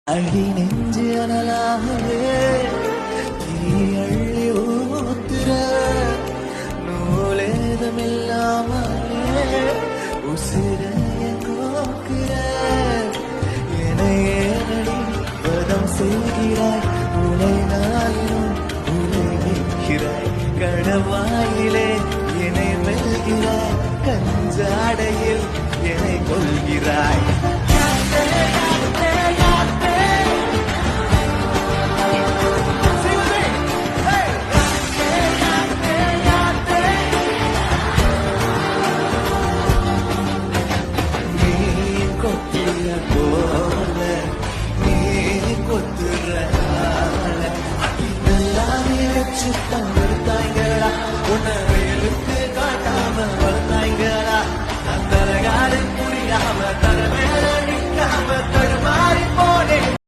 அடி நெஞ்சு அனலாகவே நீ அள்ளி ஊத்துற நூலேதமில்லாமலே உசிரைய கோக்குற என்னையே நடி வதம் செய்கிறாய் உனை நாளிலும் உனை வைக்கிறாய் கணவாயிலே என்னை வெல்கிறாய் கஞ்சாடையில் என்னை கொள்கிறாய்